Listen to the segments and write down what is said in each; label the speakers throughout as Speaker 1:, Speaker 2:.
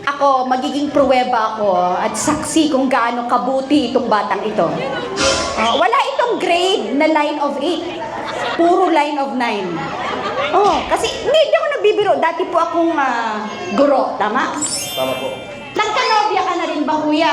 Speaker 1: Ako, magiging pruweba ako at saksi kung gaano kabuti itong batang ito. Wala itong grade na line of 8. Puro line of 9. Kasi hindi ako nabibiro. Dati po akong guro, tama?
Speaker 2: Tama po.
Speaker 1: Nagkanobya ka na rin ba, kuya?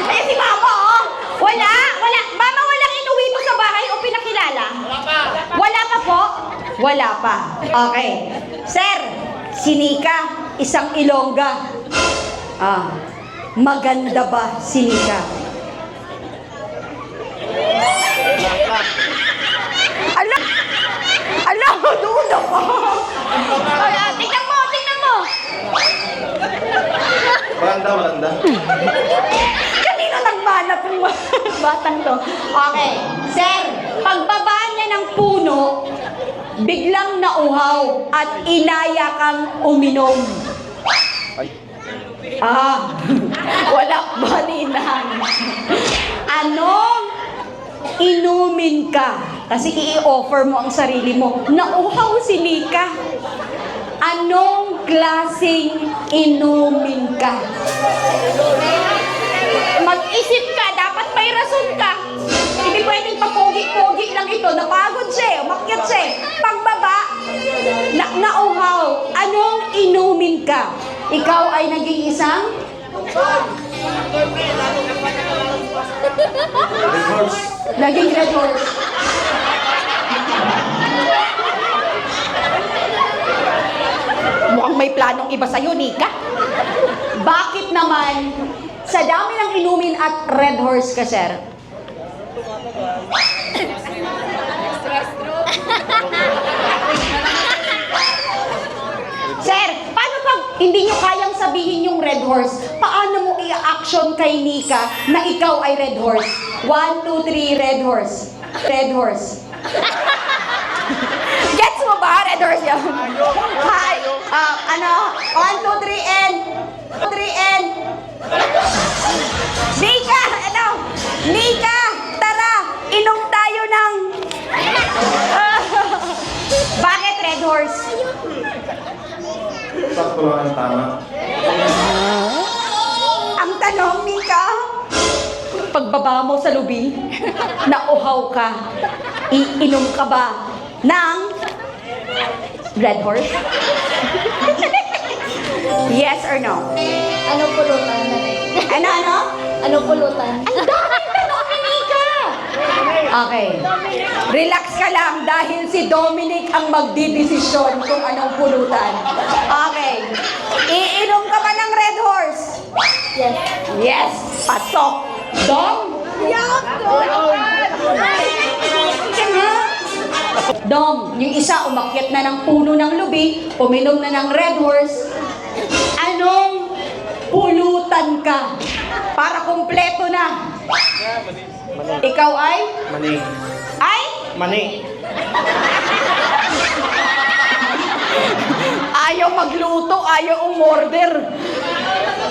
Speaker 1: Ay, si mama, oh! Wala! Mama, walang inuwi mo sa bahay o pinakilala? Wala pa po? Wala pa. Okay. Sir, si Nika, isang Ilongga. Maganda ba si Nika? Ala, doon ako. Tingnan mo.
Speaker 2: Maganda.
Speaker 1: Kanino nagmanap yung batang to? Okay. Sir, pagbaba niya ng puno, biglang nauhaw at inaya kang uminom. Wala ba ninang? Anong inumin ka? Kasi i-offer mo ang sarili mo. Nauhaw si Nika. Anong klaseng inumin ka? Mag-isip ka, dapat may rason ka. Hindi pwedeng papogi-pogi lang ito. Napagod siya, umakyat siya. Pagbaba, nauhaw. Anong inumin ka? Ikaw ay naging isang?
Speaker 2: Red horse.
Speaker 1: Naging red horse. Mukhang may planong iba sa'yo, Nika. Bakit naman sa dami ng inumin at red horse ka, sir? Sir, paano pag hindi nyo kayang sabihin yung red horse? Paano mo i-action kay Nika na ikaw ay red horse? 1, 2, 3, red horse. Red horse. Gets mo ba? Red horse yun. Hi. 1, 2, 3, and 3, and Nika! Nika! Tara! Inom tayo ng bakit red horse?
Speaker 2: Sakto lang ang tama.
Speaker 1: Ang tanong, Nika, pagbaba mo sa lubi, nauhaw ka, iinom ka ba ng red horse? Yes or no?
Speaker 3: Anong pulutan?
Speaker 1: Ano?
Speaker 3: Anong pulutan?
Speaker 1: Ang daming tanong ni Nika! Okay. Relax ka lang dahil si Dominic ang magdidesisyon kung anong pulutan. Okay. Iinom ka ba ng red horse?
Speaker 3: Yes.
Speaker 1: Yes! Pasok! Dom! Dom, yung isa umakyat na ng puno ng lubi, uminom na ng red horse. Anong pulutan ka? Para kumpleto na. Ikaw ay?
Speaker 2: Mani.
Speaker 1: Ay?
Speaker 2: Mani.
Speaker 1: Ayaw magluto, ayaw umorder.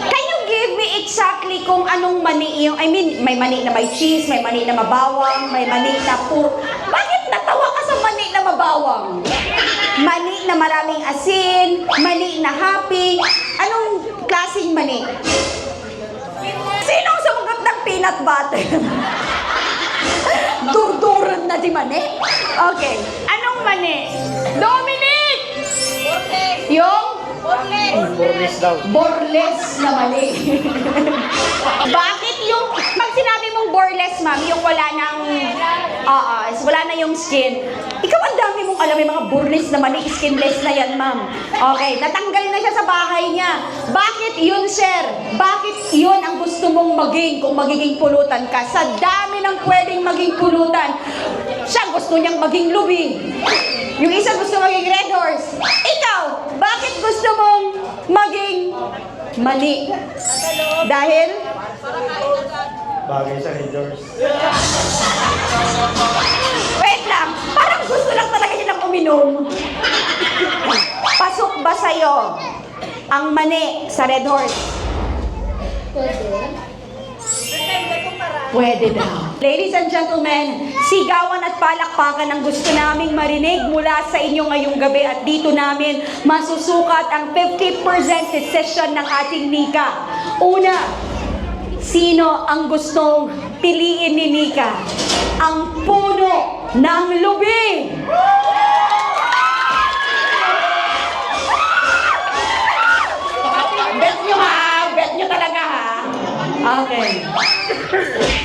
Speaker 1: Can you give me exactly kung anong mani yung, may mani na may cheese, may mani na mabawang, may mani na puro. Bakit natawa ka sa mani na mabawang? Mani na maraming asin, mani na happy. Anong klaseng mani? Sinong sumagot ng peanut butter? Durduran na di mani? Okay. Anong mani? Dominic! Yung?
Speaker 2: Bornis daw.
Speaker 1: Borles na mali. Bakit yung, pag sinabi mong borles, ma'am, yung wala na yung skin, ikaw ang dami mong alam, may mga borles na mali, skinless na yan, ma'am. Okay, natanggal na siya sa bahay niya. Bakit yun, sir? Bakit yun ang gusto mong maging kung magiging pulutan ka? Sa dami ng pwedeng maging pulutan, siya gusto niyang maging lubi. Yung isa gusto maging red horse. Ikaw, bakit gusto mong maging mani? Dahil?
Speaker 2: Bagay sa red horse.
Speaker 1: Wait lang, parang gusto lang talaga niya ng uminom. Pasok ba sa'yo ang mani sa red horse?
Speaker 3: Pwede.
Speaker 1: Pwede daw. Ladies and gentlemen, sigawan at palakpakan ang gusto naming marinig mula sa inyo ngayong gabi at dito namin masusukat ang 50% decision ng ating Nika. Una, sino ang gustong piliin ni Nika? Ang puno ng lubi! Bet nyo ha! Bet nyo talaga ha! Okay.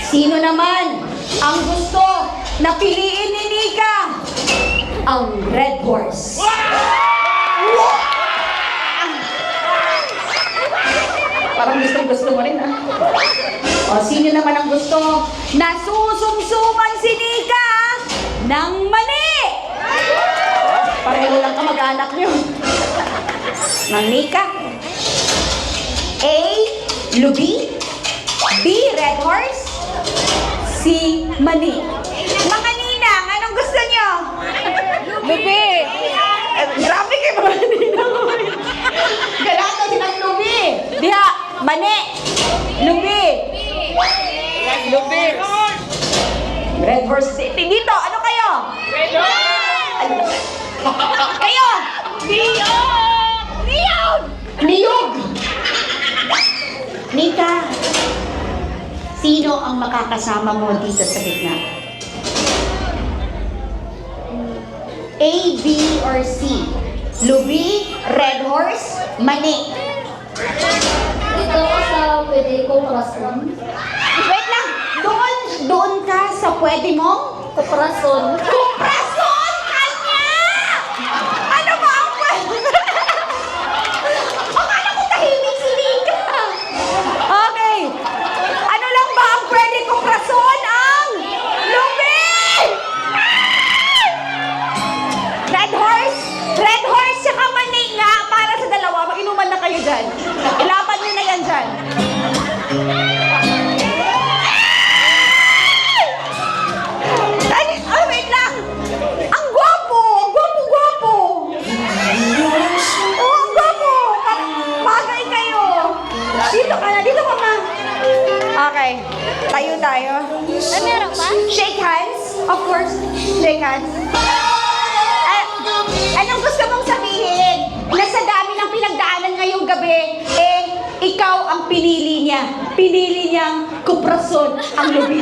Speaker 1: Sino naman ang gusto na piliin ni Nika? Ang Red Horse. Parang gusto mo rin, ah. O, sino naman ang gusto na susumsuman si Nika ng mani? Pareho lang kamag-anak nyo. Ng Nika. A. Lubi. B. Red Horse. C. Mani. Mga ninang, anong gusto nyo? Lubi. Grabe kayo mga ninang. Galata silang lubi. Diha, mani. Lubi.
Speaker 2: Lubi.
Speaker 1: Red Horse. Dito, ano kayo?
Speaker 3: Red Horse!
Speaker 1: Kayo!
Speaker 3: Niyog!
Speaker 1: Niyog! Nika, sino ang makakasama mo dito sa gitna? A, B, or C? Lubi, Red Horse, Mani.
Speaker 3: Dito ako sa pwede kong rason.
Speaker 1: Wait lang! Doon ka sa pwede mong?
Speaker 3: Kuprason.
Speaker 1: Kuprason kanya! Ano ba ang pwede? Akala ko tahimik si Nika. Okay. Ano lang ba ang pwede kuprason? Ang lubi! Red Horse? Red Horse tsaka Mani nga para sa dalawa. Mag-inuman na kayo dyan. Ilaban nyo na yan dyan. Wait lang! Ang gwapo! Gwapo! Oh, ang gwapo! Bagay kayo! Dito ka na, dito ka na. Okay, tayo.
Speaker 3: Ay, meron pa?
Speaker 1: Shake hands. Of course, shake hands. Anong gusto mong sabihin? Na sa dami ng pinagdaanan ngayong gabi, ikaw ang pinili niya. Pinili niyang kuprason ang lubi.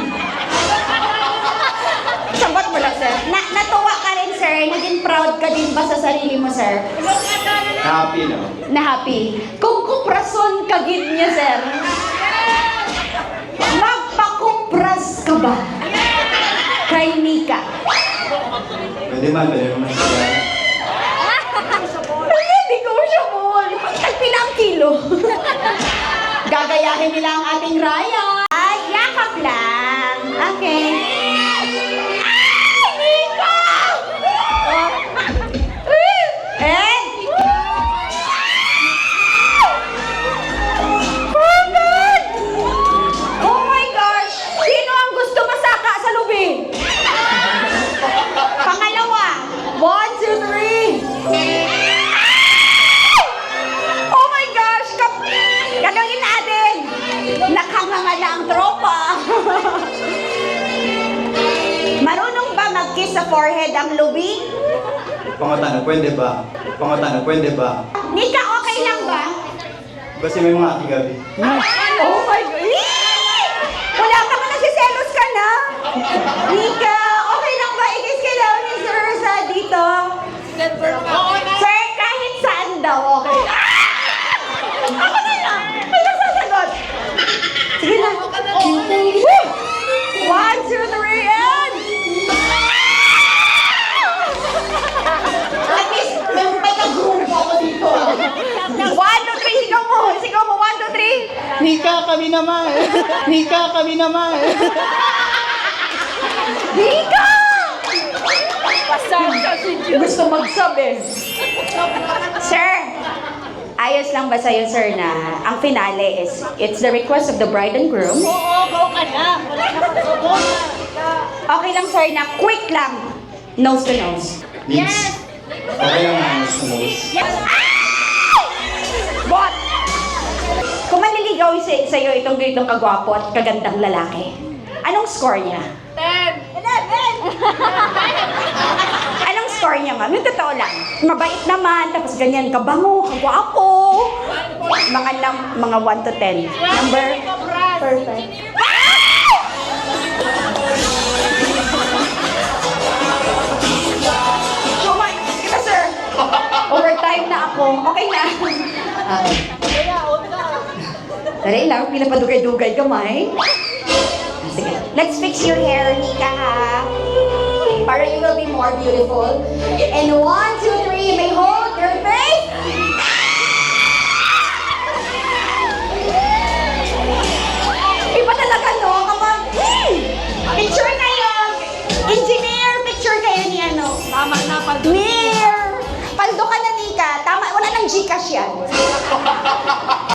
Speaker 1: Sabat mo lang, sir. Natuwa ka rin, sir. Naging proud ka din ba sa sarili mo, sir?
Speaker 2: Happy na.
Speaker 1: Na happy. Kung kuprason ka gid niya, sir, magpakupras ka ba? Kay Nika.
Speaker 2: Pwede man siya.
Speaker 1: Ay, hindi ko siya mo. Tagpila ang kilo. Gagayahin nila ang ating raya. Ay, yakap lang. Okay. Ay, Nika! Eh? Oh, God! Oh my gosh! Sino ang gusto masaka sa lubi? Pangalawa. 1, 2, 3. Oh my gosh! Galawin natin! Nakangangala ang tropa! Marunong ba mag-kiss sa forehead ang lubi?
Speaker 2: Pangatano, pwede ba?
Speaker 1: Nika, okay lang ba?
Speaker 2: Kasi may mga ati-gabi.
Speaker 1: Oh my God! Wala ka man, nagsiselos ka na! Nika, okay lang ba? I-kiss ka daw ni Sir sa dito? Sir, kahit saan daw, okay. Ako na lang! May nasasagot! Sige na. 1, 2, 3, and... At least, may ka-group ako dito. 1, 2, 3, sigaw mo, 1, 2, 3.
Speaker 4: Nika kami naman. Nika kami naman.
Speaker 1: Nika! Gusto mag-sub eh. Sir, ayos lang ba sa'yo, sir, na ang finale is, it's the request of the bride and groom?
Speaker 3: Oo, go ka na. Wala ka mag-go na.
Speaker 1: Okay lang, sir, na quick lang. Nose to nose.
Speaker 2: Needs. Okay lang na sa nose.
Speaker 1: What? Kung manliligaw sa'yo itong ganitong kagwapo at kagandang lalaki, Anong score niya?
Speaker 3: 10.
Speaker 1: 11! Anong score niya, ma'am? Yung totoo lang. Mabait naman, tapos ganyan, kabango, kagwapo. Mga 1 to 10. Number?
Speaker 3: Perfect.
Speaker 1: Kita, sir. Overtime na ako. Okay na. Dali lang, pinapadugay-dugay kamay. Sige. Let's fix your hair, Nika, ha? Para you will be more beautiful. And 1, 2, 3, may hold your face. Iba talaga, no? Kapag, picture kayo. Engineer, picture kayo ni ano.
Speaker 3: Tama na pag
Speaker 1: Mir! Paldo ka na, Nika. Tama, wala nang Gcash yan.